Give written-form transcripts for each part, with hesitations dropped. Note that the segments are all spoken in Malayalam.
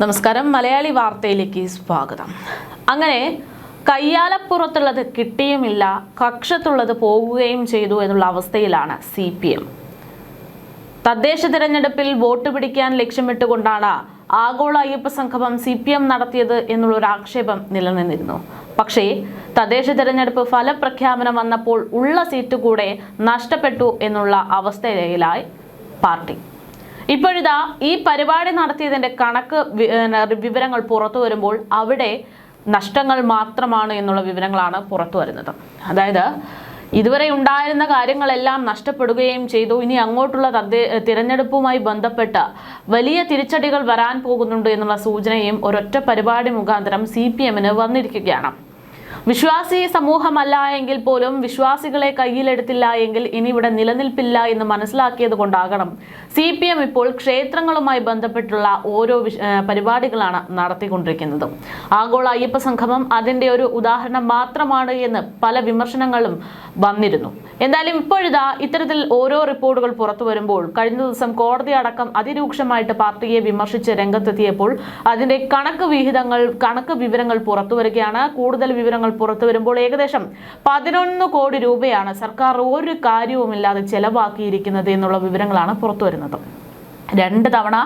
നമസ്കാരം. മലയാളി വാർത്തയിലേക്ക് സ്വാഗതം. അങ്ങനെ കയ്യാലപ്പുറത്തുള്ളത് കിട്ടിയുമില്ല, കക്ഷത്തുള്ളത് പോകുകയും ചെയ്തു എന്നുള്ള അവസ്ഥയിലാണ് CPM. തദ്ദേശ തിരഞ്ഞെടുപ്പിൽ വോട്ട് പിടിക്കാൻ ലക്ഷ്യമിട്ടുകൊണ്ടാണ് ആഗോള അയ്യപ്പ സംഗമം CPM നടത്തിയത് എന്നുള്ളൊരു ആക്ഷേപം നിലനിന്നിരുന്നു. പക്ഷേ തദ്ദേശ തിരഞ്ഞെടുപ്പ് ഫലപ്രഖ്യാപനം വന്നപ്പോൾ ഉള്ള സീറ്റ് കൂടെ നഷ്ടപ്പെട്ടു എന്നുള്ള അവസ്ഥയിലായി പാർട്ടി. ഇപ്പോഴിതാ ഈ പരിപാടി നടത്തിയതിന്റെ കണക്ക് വിവരങ്ങൾ പുറത്തു വരുമ്പോൾ അവിടെ നഷ്ടങ്ങൾ മാത്രമാണ് എന്നുള്ള വിവരങ്ങളാണ് പുറത്തു വരുന്നത്. അതായത് ഇതുവരെ ഉണ്ടായിരുന്ന കാര്യങ്ങളെല്ലാം നഷ്ടപ്പെടുകയും ചെയ്തു. ഇനി അങ്ങോട്ടുള്ള തിരഞ്ഞെടുപ്പുമായി ബന്ധപ്പെട്ട് വലിയ തിരിച്ചടികൾ വരാൻ പോകുന്നുണ്ട് എന്നുള്ള സൂചനയും ഒരൊറ്റ പരിപാടി മുഖാന്തരം CPMന് വന്നിരിക്കുകയാണ്. വിശ്വാസി സമൂഹമല്ല എങ്കിൽ പോലും വിശ്വാസികളെ കയ്യിലെടുത്തില്ല എങ്കിൽ ഇനി ഇവിടെ നിലനിൽപ്പില്ല എന്ന് മനസ്സിലാക്കിയത് കൊണ്ടാകണം CPM ഇപ്പോൾ ക്ഷേത്രങ്ങളുമായി ബന്ധപ്പെട്ടുള്ള ഓരോ പരിപാടികളാണ് നടത്തിക്കൊണ്ടിരിക്കുന്നത്. ആഗോള അയ്യപ്പ സംഗമം അതിന്റെ ഒരു ഉദാഹരണം മാത്രമാണ് എന്ന് പല വിമർശനങ്ങളും വന്നിരുന്നു. എന്തായാലും ഇപ്പോഴിതാ ഇത്തരത്തിൽ ഓരോ റിപ്പോർട്ടുകൾ പുറത്തു വരുമ്പോൾ കഴിഞ്ഞ ദിവസം കോടതി അടക്കം അതിരൂക്ഷമായിട്ട് പാർട്ടിയെ വിമർശിച്ച് രംഗത്തെത്തിയപ്പോൾ അതിന്റെ കണക്ക് വിവരങ്ങൾ പുറത്തു വരികയാണ്. കൂടുതൽ വിവരങ്ങൾ പുറത്തു വരുമ്പോൾ ഏകദേശം 11 കോടി രൂപയാണ് സർക്കാർ ഒരു കാര്യവുമില്ലാതെ ചെലവാക്കിയിരിക്കുന്നത് എന്നുള്ള വിവരങ്ങളാണ് പുറത്തു വരുന്നത്. 2 തവണ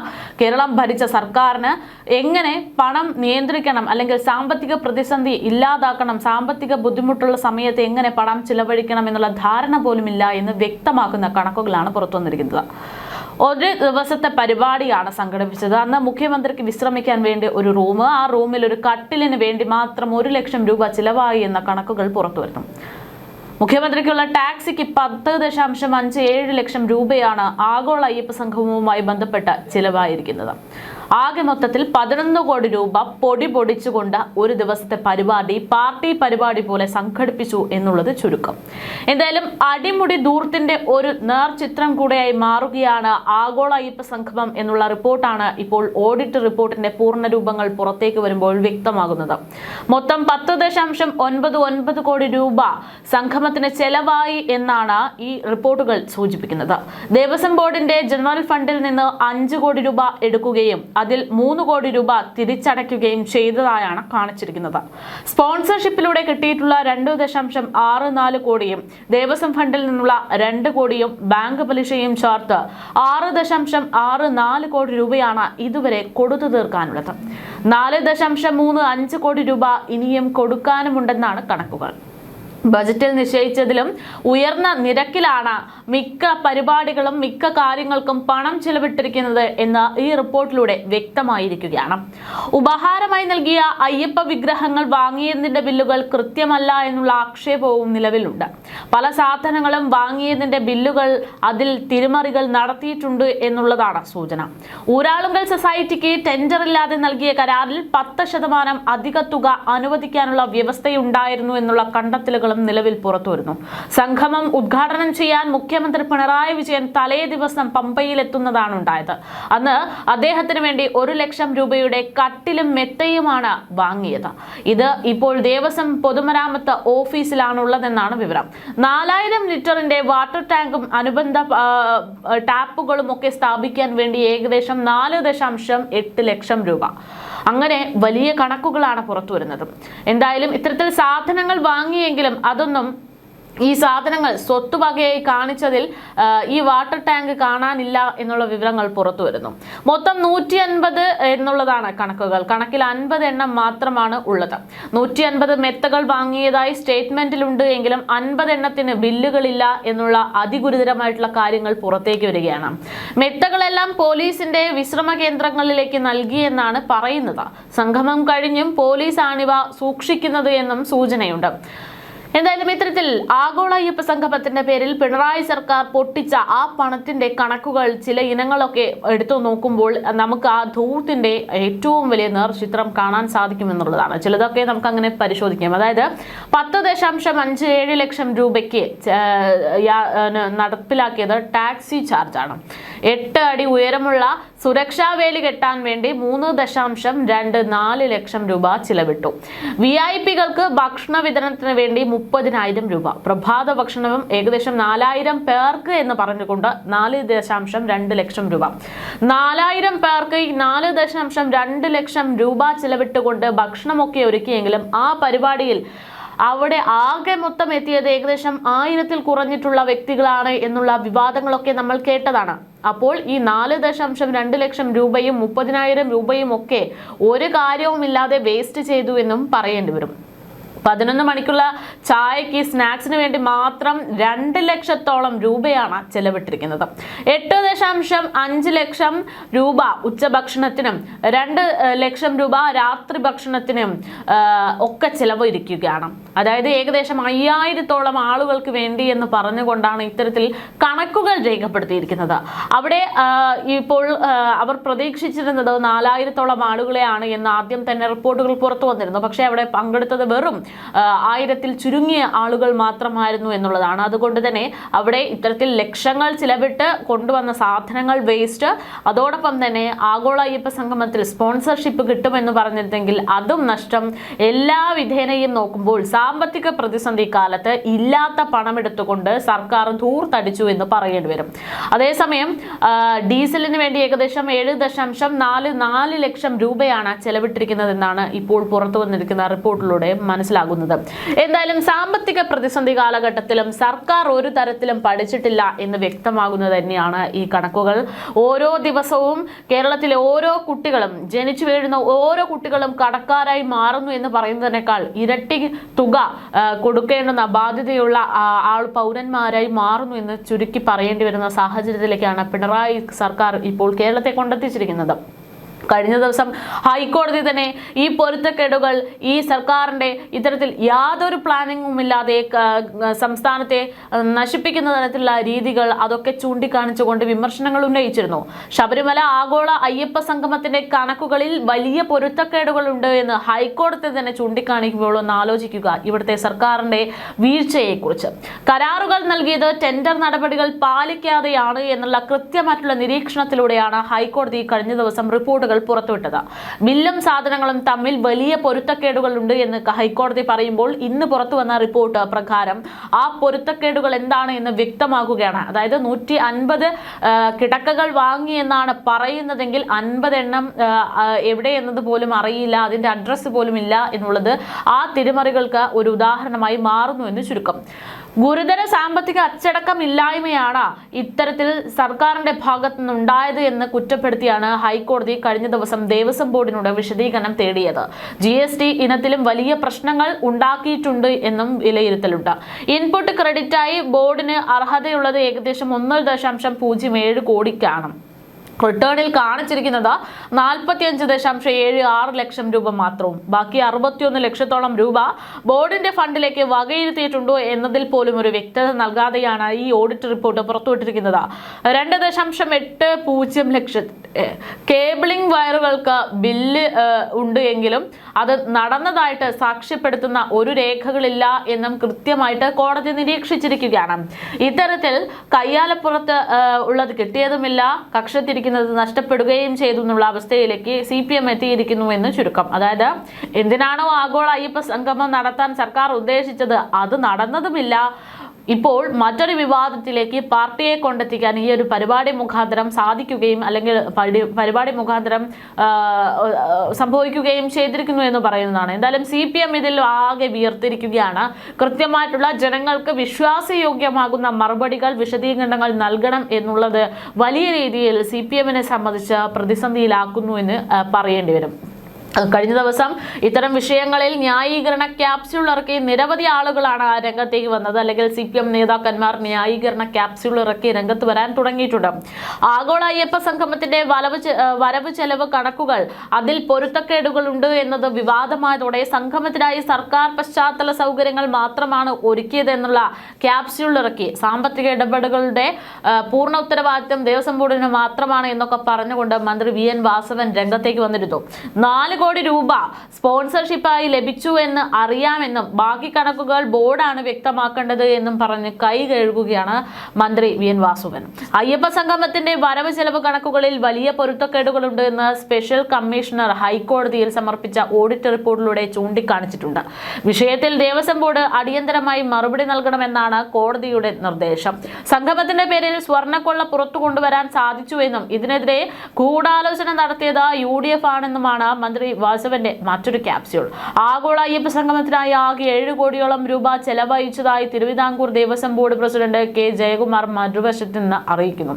കേരളം ഭരിച്ച സർക്കാരിന് എങ്ങനെ പണം നിയന്ത്രിക്കണം, അല്ലെങ്കിൽ സാമ്പത്തിക പ്രതിസന്ധി ഇല്ലാതാക്കണം, സാമ്പത്തിക ബുദ്ധിമുട്ടുള്ള സമയത്ത് എങ്ങനെ പണം ചിലവഴിക്കണം എന്നുള്ള ധാരണ പോലുമില്ല എന്ന് വ്യക്തമാക്കുന്ന കണക്കുകളാണ് പുറത്തു വന്നിരിക്കുന്നത്. ഒരു ദിവസത്തെ പരിപാടിയാണ് സംഘടിപ്പിച്ചത്. അന്ന് മുഖ്യമന്ത്രിക്ക് വിശ്രമിക്കാൻ വേണ്ടി ഒരു റൂം, ആ റൂമിൽ ഒരു കട്ടിലിന് വേണ്ടി മാത്രം 1 ലക്ഷം രൂപ ചിലവായി എന്ന കണക്കുകൾ പുറത്തു വരുന്നു. മുഖ്യമന്ത്രിക്കുള്ള ടാക്സിക്ക് 10.57 ലക്ഷം രൂപയാണ് ആഗോള അയ്യപ്പ സംഗമവുമായി ബന്ധപ്പെട്ട് ചിലവായിരിക്കുന്നത്. ആകെ മൊത്തത്തിൽ 11 കോടി രൂപ പൊടിച്ചുകൊണ്ട് ഒരു ദിവസത്തെ പാർട്ടി പരിപാടി പോലെ സംഘടിപ്പിച്ചു എന്നുള്ളത് ചുരുക്കം. എന്തായാലും അടിമുടി ദൂർത്തിന്റെ ഒരു നേർചിത്രം കൂടെയായി മാറുകയാണ് ആഗോള അയ്യപ്പ സംഗമം എന്നുള്ള റിപ്പോർട്ടാണ് ഇപ്പോൾ ഓഡിറ്റ് റിപ്പോർട്ടിന്റെ പൂർണ്ണ രൂപങ്ങൾ പുറത്തേക്ക് വരുമ്പോൾ വ്യക്തമാകുന്നത്. മൊത്തം 10.99 കോടി രൂപ സംഗമത്തിന് ചെലവായി എന്നാണ് ഈ റിപ്പോർട്ടുകൾ സൂചിപ്പിക്കുന്നത്. ദേവസ്വം ബോർഡിന്റെ ജനറൽ ഫണ്ടിൽ നിന്ന് 5 കോടി രൂപ എടുക്കുകയും അതിൽ 3 കോടി രൂപ തിരിച്ചടയ്ക്കുകയും ചെയ്തതായാണ് കാണിച്ചിരിക്കുന്നത്. സ്പോൺസർഷിപ്പിലൂടെ കിട്ടിയിട്ടുള്ള 2.64 കോടിയും ദേവസ്വം ഫണ്ടിൽ നിന്നുള്ള 2 കോടിയും ബാങ്ക് പലിശയും ചേർത്ത് 6.64 കോടി രൂപയാണ് ഇതുവരെ കൊടുത്തു തീർക്കാനുള്ളത്. 4.35 കോടി രൂപ ഇനിയും കൊടുക്കാനുമുണ്ടെന്നാണ് കണക്കുകൾ. ബജറ്റിൽ നിശ്ചയിച്ചതിലും ഉയർന്ന നിരക്കിലാണ് മിക്ക പരിപാടികളും മിക്ക കാര്യങ്ങൾക്കും പണം ചെലവിട്ടിരിക്കുന്നത് എന്ന് ഈ റിപ്പോർട്ടിലൂടെ വ്യക്തമായിരിക്കുകയാണ്. ഉപഹാരമായി നൽകിയ അയ്യപ്പ വിഗ്രഹങ്ങൾ വാങ്ങിയതിന്റെ ബില്ലുകൾ കൃത്യമല്ല എന്നുള്ള ആക്ഷേപവും നിലവിലുണ്ട്. പല സാധനങ്ങളും വാങ്ങിയതിന്റെ ബില്ലുകൾ അതിൽ തിരിമറികൾ നടത്തിയിട്ടുണ്ട് എന്നുള്ളതാണ് സൂചന. ഊരാളുങ്കൽ സൊസൈറ്റിക്ക് ടെൻഡറില്ലാതെ നൽകിയ കരാറിൽ 10% അധിക തുക അനുവദിക്കാനുള്ള വ്യവസ്ഥയുണ്ടായിരുന്നു എന്നുള്ള കണ്ടെത്തലുകൾ നിലവിൽ പുറത്തു വരുന്നു. സംഗമം ഉദ്ഘാടനം ചെയ്യാൻ മുഖ്യമന്ത്രി പിണറായി വിജയൻ തലേ ദിവസം പമ്പയിൽ എത്തുന്നതാണ് ഉണ്ടായത്. അന്ന് അദ്ദേഹത്തിന് വേണ്ടി 1 ലക്ഷം രൂപയുടെ കട്ടിലും മെത്തയുമാണ് വാങ്ങിയത്. ഇത് ഇപ്പോൾ ദേവസ്വം പൊതുമരാമത്ത് ഓഫീസിലാണുള്ളതെന്നാണ് വിവരം. 4000 ലിറ്ററിന്റെ വാട്ടർ ടാങ്കും അനുബന്ധ ടാപ്പുകളും ഒക്കെ സ്ഥാപിക്കാൻ വേണ്ടി ഏകദേശം 4.8 ലക്ഷം രൂപ. അങ്ങനെ വലിയ കണക്കുകളാണ് പുറത്തു വരുന്നത്. എന്തായാലും ഇത്തരത്തിൽ സാധനങ്ങൾ വാങ്ങിയെങ്കിലും അതൊന്നും ഈ സാധനങ്ങൾ സ്വത്തുവകയായി കാണിച്ചതിൽ ഈ വാട്ടർ ടാങ്ക് കാണാനില്ല എന്നുള്ള വിവരങ്ങൾ പുറത്തു വരുന്നു. മൊത്തം 150 എന്നുള്ളതാണ് കണക്കുകൾ. കണക്കിൽ 50 എണ്ണം മാത്രമാണ് ഉള്ളത്. 150 മെത്തകൾ വാങ്ങിയതായി സ്റ്റേറ്റ്മെന്റിലുണ്ട് എങ്കിലും 50 എണ്ണത്തിന് ബില്ലുകളില്ല എന്നുള്ള അതിഗുരുതരമായിട്ടുള്ള കാര്യങ്ങൾ പുറത്തേക്ക് വരികയാണ്. മെത്തകളെല്ലാം പോലീസിന്റെ വിശ്രമ കേന്ദ്രങ്ങളിലേക്ക് നൽകിയെന്നാണ് പറയുന്നത്. സംഗമം കഴിഞ്ഞും പോലീസാണിവ സൂക്ഷിക്കുന്നത് എന്നും സൂചനയുണ്ട്. എന്തായാലും ഇത്തരത്തിൽ ആഗോള അയ്യപ്പ സംഗമത്തിന്റെ പേരിൽ പിണറായി സർക്കാർ പൊട്ടിച്ച ആ പണത്തിന്റെ കണക്കുകൾ ചില ഇനങ്ങളൊക്കെ എടുത്തു നോക്കുമ്പോൾ നമുക്ക് ആ ധൂർത്തിന്റെ ഏറ്റവും വലിയ നേർചിത്രം കാണാൻ സാധിക്കുമെന്നുള്ളതാണ്. ചിലതൊക്കെ നമുക്ക് അങ്ങനെ പരിശോധിക്കാം. അതായത് 10.57 ലക്ഷം രൂപയ്ക്ക് നടപ്പിലാക്കിയത് ടാക്സി ചാർജാണ്. 8 അടി ഉയരമുള്ള സുരക്ഷാ വേലി കെട്ടാൻ വേണ്ടി 3.24 ലക്ഷം രൂപ ചിലവിട്ടു. VIP-കൾക്ക് ഭക്ഷണ വിതരണത്തിന് വേണ്ടി 30,000 രൂപ. പ്രഭാത ഭക്ഷണവും ഏകദേശം 4,000 പേർക്ക് എന്ന് പറഞ്ഞുകൊണ്ട് 4.2 ലക്ഷം രൂപ. 4,000 പേർക്ക് 4.2 ലക്ഷം രൂപ ചിലവിട്ടുകൊണ്ട് ഭക്ഷണമൊക്കെ ഒരുക്കിയെങ്കിലും ആ പരിപാടിയിൽ അവിടെ ആകെ മൊത്തം എത്തിയത് ഏകദേശം 1000-ൽ കുറഞ്ഞിട്ടുള്ള വ്യക്തികളാണ് എന്നുള്ള വിവാദങ്ങളൊക്കെ നമ്മൾ കേട്ടതാണ്. അപ്പോൾ ഈ 4.2 ലക്ഷം രൂപയും 30,000 രൂപയും ഒക്കെ ഒരു കാര്യവുമില്ലാതെ വേസ്റ്റ് ചെയ്തു എന്നും പറയേണ്ടി വരും. 11 മണിക്കുള്ള ചായക്ക് സ്നാക്സിന് വേണ്ടി മാത്രം 2 ലക്ഷത്തോളം രൂപയാണ് ചെലവിട്ടിരിക്കുന്നത്. 8.5 ലക്ഷം രൂപ ഉച്ചഭക്ഷണത്തിനും 2 ലക്ഷം രൂപ രാത്രി ഭക്ഷണത്തിനും ഒക്കെ ചെലവ് ഇരിക്കുകയാണ്. അതായത് ഏകദേശം 5000-ഓളം ആളുകൾക്ക് വേണ്ടി എന്ന് പറഞ്ഞുകൊണ്ടാണ് ഇത്തരത്തിൽ കണക്കുകൾ രേഖപ്പെടുത്തിയിരിക്കുന്നത്. അവിടെ ഇപ്പോൾ അവർ പ്രതീക്ഷിച്ചിരുന്നത് 4000-ഓളം ആളുകളെയാണ് എന്ന് ആദ്യം തന്നെ റിപ്പോർട്ടുകൾ പുറത്തു വന്നിരുന്നു. പക്ഷേ അവിടെ പങ്കെടുത്തത് വെറും 1000-ൽ ചുരുങ്ങിയ ആളുകൾ മാത്രമായിരുന്നു എന്നുള്ളതാണ്. അതുകൊണ്ട് തന്നെ അവിടെ ഇത്തരത്തിൽ ലക്ഷങ്ങൾ ചിലവിട്ട് കൊണ്ടുവന്ന സാധനങ്ങൾ വേസ്റ്റ്, അതോടൊപ്പം തന്നെ ആഗോള അയ്യപ്പ സംഗമത്തിൽ സ്പോൺസർഷിപ്പ് കിട്ടുമെന്ന് പറഞ്ഞിരുന്നെങ്കിൽ അതും നഷ്ടം. എല്ലാ വിധേനയും നോക്കുമ്പോൾ സാമ്പത്തിക പ്രതിസന്ധി കാലത്ത് ഇല്ലാത്ത പണമെടുത്തുകൊണ്ട് സർക്കാർ ധൂർത്തടിച്ചു എന്ന് പറയേണ്ടി വരും. അതേസമയം ഡീസലിന് വേണ്ടി ഏകദേശം 7.44 ലക്ഷം രൂപയാണ് ചെലവിട്ടിരിക്കുന്നതെന്നാണ് ഇപ്പോൾ പുറത്തു വന്നിരിക്കുന്ന റിപ്പോർട്ടിലൂടെ മനസ്സിലാകുന്നത്. എന്തായാലും സാമ്പത്തിക പ്രതിസന്ധി കാലഘട്ടത്തിലും സർക്കാർ ഒരു തരത്തിലും പഠിച്ചിട്ടില്ല എന്ന് വ്യക്തമാകുന്നത് തന്നെയാണ് ഈ കണക്കുകൾ. ഓരോ ദിവസവും കേരളത്തിലെ ഓരോ കുട്ടികളും, ജനിച്ചു വീഴുന്ന ഓരോ കുട്ടികളും കടക്കാരായി മാറുന്നു എന്ന് പറയുന്നതിനേക്കാൾ ഇരട്ടി തുക കൊടുക്കേണ്ടുന്ന ബാധ്യതയുള്ള പൗരന്മാരായി മാറുന്നു എന്ന് ചുരുക്കി പറയേണ്ടി വരുന്ന സാഹചര്യത്തിലേക്കാണ് പിണറായി സർക്കാർ ഇപ്പോൾ കേരളത്തെ കൊണ്ടെത്തിച്ചിരിക്കുന്നത്. കഴിഞ്ഞ ദിവസം ഹൈക്കോടതി തന്നെ ഈ പൊരുത്തക്കേടുകൾ, ഈ സർക്കാരിന്റെ ഇത്തരത്തിൽ യാതൊരു പ്ലാനിങ്ങും ഇല്ലാതെ സംസ്ഥാനത്തെ നശിപ്പിക്കുന്ന തരത്തിലുള്ള രീതികൾ അതൊക്കെ ചൂണ്ടിക്കാണിച്ചുകൊണ്ട് വിമർശനങ്ങൾ ഉന്നയിച്ചിരുന്നു. ശബരിമല ആഗോള അയ്യപ്പ സംഗമത്തിന്റെ കണക്കുകളിൽ വലിയ പൊരുത്തക്കേടുകൾ ഉണ്ട് എന്ന് ഹൈക്കോടതി തന്നെ ചൂണ്ടിക്കാണിക്കുമ്പോൾ ഒന്ന് ആലോചിക്കുക ഇവിടുത്തെ സർക്കാരിന്റെ വീഴ്ചയെക്കുറിച്ച്. കരാറുകൾ നൽകിയത് ടെൻഡർ നടപടികൾ പാലിക്കാതെയാണ് എന്നുള്ള കൃത്യമായിട്ടുള്ള നിരീക്ഷണത്തിലൂടെയാണ് ഹൈക്കോടതി കഴിഞ്ഞ ദിവസം റിപ്പോർട്ടുകൾ പുറത്തുവിട്ടത്. ബില്ലും സാധനങ്ങളും തമ്മിൽ വലിയ പൊരുത്തക്കേടുകൾ ഉണ്ട് എന്ന് ഹൈക്കോടതി പറയുമ്പോൾ ഇന്ന് പുറത്തു വന്ന റിപ്പോർട്ട് പ്രകാരം ആ പൊരുത്തക്കേടുകൾ എന്താണ് എന്ന് വ്യക്തമാക്കുകയാണ്. അതായത് 150 കിടക്കകൾ വാങ്ങി എന്നാണ് പറയുന്നതെങ്കിൽ 50 എണ്ണം എവിടെ എന്നത് പോലും അറിയില്ല, അതിന്റെ അഡ്രസ്സ് പോലും ഇല്ല എന്നുള്ളത് ആ തിരിമറികൾക്ക് ഒരു ഉദാഹരണമായി മാറുന്നു എന്ന് ചുരുക്കം. ഗുരുതര സാമ്പത്തിക അച്ചടക്കം ഇല്ലായ്മയാണ് ഇത്തരത്തിൽ സർക്കാരിന്റെ ഭാഗത്തു നിന്നുണ്ടായത് എന്ന് കുറ്റപ്പെടുത്തിയാണ് ഹൈക്കോടതി കഴിഞ്ഞ ദിവസം ദേവസ്വം ബോർഡിനോട് വിശദീകരണം തേടിയത്. GST ഇനത്തിലും വലിയ പ്രശ്നങ്ങൾ ഉണ്ടാക്കിയിട്ടുണ്ട് എന്നും വിലയിരുത്തലുണ്ട്. ഇൻപുട്ട് ക്രെഡിറ്റായി ബോർഡിന് അർഹതയുള്ളത് ഏകദേശം 1.07 കോടിക്കാണ്. റിട്ടേണിൽ കാണിച്ചിരിക്കുന്നത് 45.76 ലക്ഷം രൂപ മാത്രവും. ബാക്കി 61 ലക്ഷത്തോളം രൂപ ബോർഡിന്റെ ഫണ്ടിലേക്ക് വകയിരുത്തിയിട്ടുണ്ടോ എന്നതിൽ പോലും ഒരു വ്യക്തത നൽകാതെയാണ് ഈ ഓഡിറ്റ് റിപ്പോർട്ട് പുറത്തുവിട്ടിരിക്കുന്നത്. 2.80 ലക്ഷം കേബിളിംഗ് വയറുകൾക്ക് ബില്ല് ഉണ്ട് എങ്കിലും അത് നടന്നതായിട്ട് സാക്ഷ്യപ്പെടുത്തുന്ന ഒരു രേഖകളില്ല എന്നും കൃത്യമായിട്ട് കോടതി നിരീക്ഷിച്ചിരിക്കുകയാണ്. ഇത്തരത്തിൽ കയ്യാലപ്പുറത്ത് ഉള്ളത് കിട്ടിയതുമില്ല, കക്ഷത്തിരിക്കുന്നത് നഷ്ടപ്പെടുകയും ചെയ്തു എന്നുള്ള അവസ്ഥയിലേക്ക് CPM എത്തിയിരിക്കുന്നു എന്ന് ചുരുക്കം. അതായത് എന്തിനാണോ ആഗോള അയ്യപ്പ സംഗമം നടത്താൻ സർക്കാർ ഉദ്ദേശിച്ചത് അത് നടന്നതുമില്ല. ഇപ്പോൾ മറ്റൊരു വിവാദത്തിലേക്ക് പാർട്ടിയെ കൊണ്ടെത്തിക്കാൻ ഈ ഒരു പരിപാടി മുഖാന്തരം സാധിക്കുകയും അല്ലെങ്കിൽ പരിപാടി മുഖാന്തരം സംഭവിക്കുകയും ചെയ്തിരിക്കുന്നു എന്ന് പറയുന്നതാണ്. എന്തായാലും CPM ഇതിൽ ആകെ വിയർത്തിരിക്കുകയാണ്. കൃത്യമായിട്ടുള്ള ജനങ്ങൾക്ക് വിശ്വാസയോഗ്യമാകുന്ന മറുപടികൾ, വിശദീകരണങ്ങൾ നൽകണം എന്നുള്ളത് വലിയ രീതിയിൽ CPM-നെ സംബന്ധിച്ച് പ്രതിസന്ധിയിലാക്കുന്നു എന്ന് പറയേണ്ടി വരും. കഴിഞ്ഞ ദിവസം ഇത്തരം വിഷയങ്ങളിൽ ന്യായീകരണ ക്യാപ്സ്യൂൾ ഇറക്കി നിരവധി ആളുകളാണ് രംഗത്തേക്ക് വന്നത്. അല്ലെങ്കിൽ CPM നേതാക്കന്മാർ ന്യായീകരണ ക്യാപ്സ്യൂൾ ഇറക്കി രംഗത്ത് വരാൻ തുടങ്ങിയിട്ടുണ്ട്. ആഗോള അയ്യപ്പ സംഗമത്തിന്റെ വരവ് ചെലവ് കണക്കുകൾ അതിൽ പൊരുത്തക്കേടുകൾ ഉണ്ട് എന്നത് വിവാദമായതോടെ സംഗമത്തിനായി സർക്കാർ പശ്ചാത്തല സൗകര്യങ്ങൾ മാത്രമാണ് ഒരുക്കിയതെന്നുള്ള ക്യാപ്സ്യൂൾ ഇറക്കി. സാമ്പത്തിക ഇടപെടലുകളുടെ പൂർണ്ണ ഉത്തരവാദിത്വം ദേവസ്വം ബോർഡിന് മാത്രമാണ് എന്നൊക്കെ പറഞ്ഞുകൊണ്ട് മന്ത്രി VN വാസവൻ രംഗത്തേക്ക് വന്നിരുന്നു. 4 കോടി രൂപ സ്പോൺസർഷിപ്പായി ലഭിച്ചു എന്ന് അറിയാമെന്നും ബാക്കി കണക്കുകൾ ബോർഡാണ് വ്യക്തമാക്കേണ്ടത് എന്നും പറഞ്ഞ് കൈ കഴുകുകയാണ് മന്ത്രി വി.എൻ. വാസവൻ. അയ്യപ്പ സംഗമത്തിന്റെ വരവ് ചെലവ് കണക്കുകളിൽ വലിയ പൊരുത്തക്കേടുകളുണ്ട് എന്ന് സ്പെഷ്യൽ കമ്മീഷണർ ഹൈക്കോടതിയിൽ സമർപ്പിച്ച ഓഡിറ്റ് റിപ്പോർട്ടിലൂടെ ചൂണ്ടിക്കാണിച്ചിട്ടുണ്ട്. വിഷയത്തിൽ ദേവസ്വം ബോർഡ് അടിയന്തരമായി മറുപടി നൽകണമെന്നാണ് കോടതിയുടെ നിർദ്ദേശം. സംഗമത്തിന്റെ പേരിൽ സ്വർണ്ണക്കൊള്ള പുറത്തു കൊണ്ടുവരാൻ സാധിച്ചുവെന്നും ഇതിനെതിരെ ഗൂഢാലോചന നടത്തിയത് UDF ആണെന്നുമാണ് മന്ത്രി വാസവന്റെ മറ്റൊരു ക്യാപ്സ്യൂൾ. ആഗോള അയ്യപ്പ സംഗമത്തിനായി ആകെ 7 കോടിയോളം രൂപ ചെലവഴിച്ചതായി Thiruvithamkoor Devaswom board president K. Jayakumar മറുവശത്ത് നിന്ന് അറിയിക്കുന്നു.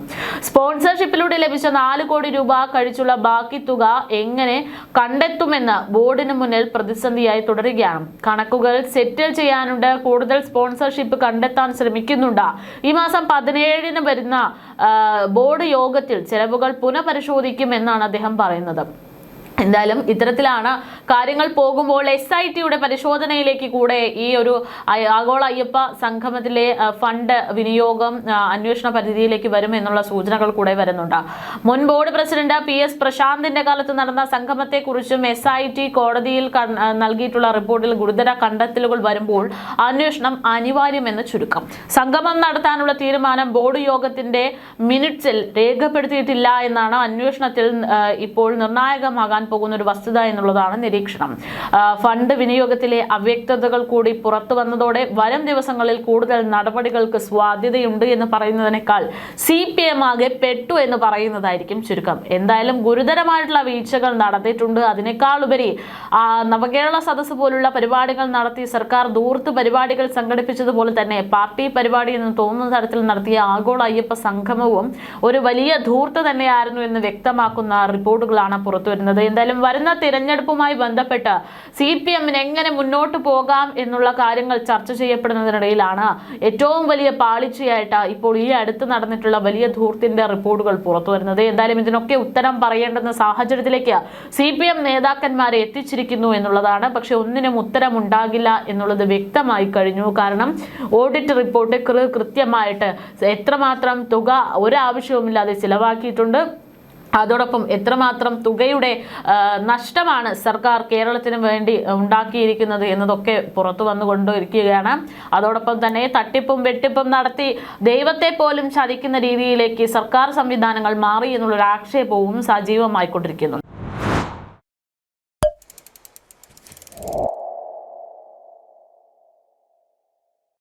സ്പോൺസർഷിപ്പിലൂടെ ലഭിച്ച 4 കോടി രൂപ കഴിച്ചുള്ള ബാക്കി തുക എങ്ങനെ കണ്ടെത്തുമെന്ന് ബോർഡിന് മുന്നിൽ പ്രതിസന്ധിയായി തുടരുകയാണ്. കണക്കുകൾ സെറ്റിൽ ചെയ്യാനുണ്ട്. കൂടുതൽ സ്പോൺസർഷിപ്പ് കണ്ടെത്താൻ ശ്രമിക്കുന്നുണ്ട്. ഈ മാസം 17-ന് വരുന്ന ബോർഡ് യോഗത്തിൽ ചെലവുകൾ പുനഃപരിശോധിക്കുമെന്നാണ് അദ്ദേഹം പറയുന്നത്. എന്തായാലും ഇത്തരത്തിലാണ് കാര്യങ്ങൾ പോകുമ്പോൾ SITയുടെ പരിശോധനയിലേക്ക് കൂടെ ഈ ഒരു ആഗോള അയ്യപ്പ സംഗമത്തിലെ ഫണ്ട് വിനിയോഗം അന്വേഷണ പരിധിയിലേക്ക് വരുമെന്നുള്ള സൂചനകൾ കൂടെ വരുന്നുണ്ട്. മുൻ ബോർഡ് പ്രസിഡന്റ് PS പ്രശാന്തിന്റെ കാലത്ത് നടന്ന സംഗമത്തെക്കുറിച്ചും SIT കോടതിയിൽ നൽകിയിട്ടുള്ള റിപ്പോർട്ടിൽ ഗുരുതര കണ്ടെത്തലുകൾ വരുമ്പോൾ അന്വേഷണം അനിവാര്യമെന്ന് ചുരുക്കം. സംഗമം നടത്താനുള്ള തീരുമാനം ബോർഡ് യോഗത്തിന്റെ മിനിറ്റ്സിൽ രേഖപ്പെടുത്തിയിട്ടില്ല എന്നാണ് അന്വേഷണത്തിൽ ഇപ്പോൾ നിർണായകമാകാൻ പോകുന്ന ഒരു വസ്തുത എന്നുള്ളതാണ് നിരീക്ഷണം. ഫണ്ട് വിനിയോഗത്തിലെ അവ്യക്തതകൾ കൂടി പുറത്തു വന്നതോടെ വരും ദിവസങ്ങളിൽ കൂടുതൽ നടപടികൾക്ക് സാധ്യതയുണ്ട് എന്ന് പറയുന്നതിനേക്കാൾ CPM ആകെ പെട്ടു എന്ന് പറയുന്നതായിരിക്കും ചുരുക്കം. എന്തായാലും ഗുരുതരമായിട്ടുള്ള വീഴ്ചകൾ നടത്തിയിട്ടുണ്ട്. അതിനേക്കാൾ ഉപരി നവകേരള സദസ്സ് പോലുള്ള പരിപാടികൾ നടത്തി സർക്കാർ ധൂർത്ത് പരിപാടികൾ സംഘടിപ്പിച്ചതുപോലെ തന്നെ പാർട്ടി പരിപാടി എന്ന് തോന്നുന്ന തരത്തിൽ നടത്തിയ ആഗോള അയ്യപ്പ സംഗമവും ഒരു വലിയ ധൂർത്ത് തന്നെയായിരുന്നു എന്ന് വ്യക്തമാക്കുന്ന റിപ്പോർട്ടുകളാണ് പുറത്തു വരുന്നത്. എന്തായാലും വരുന്ന തിരഞ്ഞെടുപ്പുമായി ബന്ധപ്പെട്ട് CPMന് എങ്ങനെ മുന്നോട്ട് പോകാം എന്നുള്ള കാര്യങ്ങൾ ചർച്ച ചെയ്യപ്പെടുന്നതിനിടയിലാണ് ഏറ്റവും വലിയ പാളിച്ചയായിട്ട് ഇപ്പോൾ ഈ അടുത്ത് നടന്നിട്ടുള്ള വലിയ ധൂർത്തിന്റെ റിപ്പോർട്ടുകൾ പുറത്തു വരുന്നത്. എന്തായാലും ഇതിനൊക്കെ ഉത്തരം പറയേണ്ടുന്ന സാഹചര്യത്തിലേക്ക് CPM നേതാക്കന്മാരെ എത്തിച്ചിരിക്കുന്നു എന്നുള്ളതാണ്. പക്ഷെ ഒന്നിനും ഉത്തരം ഉണ്ടാകില്ല എന്നുള്ളത് വ്യക്തമായി കഴിഞ്ഞു. കാരണം ഓഡിറ്റ് റിപ്പോർട്ട് കൃത്യമായിട്ട് എത്രമാത്രം തുക ഒരാവശ്യവുമില്ലാതെ ചിലവാക്കിയിട്ടുണ്ട്, അതോടൊപ്പം എത്രമാത്രം തുകയുടെ നഷ്ടമാണ് സർക്കാർ കേരളത്തിന് വേണ്ടി ഉണ്ടാക്കിയിരിക്കുന്നത് എന്നതൊക്കെ പുറത്തു വന്നുകൊണ്ടിരിക്കുകയാണ്. അതോടൊപ്പം തന്നെ തട്ടിപ്പും വെട്ടിപ്പും നടത്തി ദൈവത്തെ പോലും ചതിക്കുന്ന രീതിയിലേക്ക് സർക്കാർ സംവിധാനങ്ങൾ മാറി എന്നുള്ളൊരു ആക്ഷേപവും സജീവമായിക്കൊണ്ടിരിക്കുന്നു.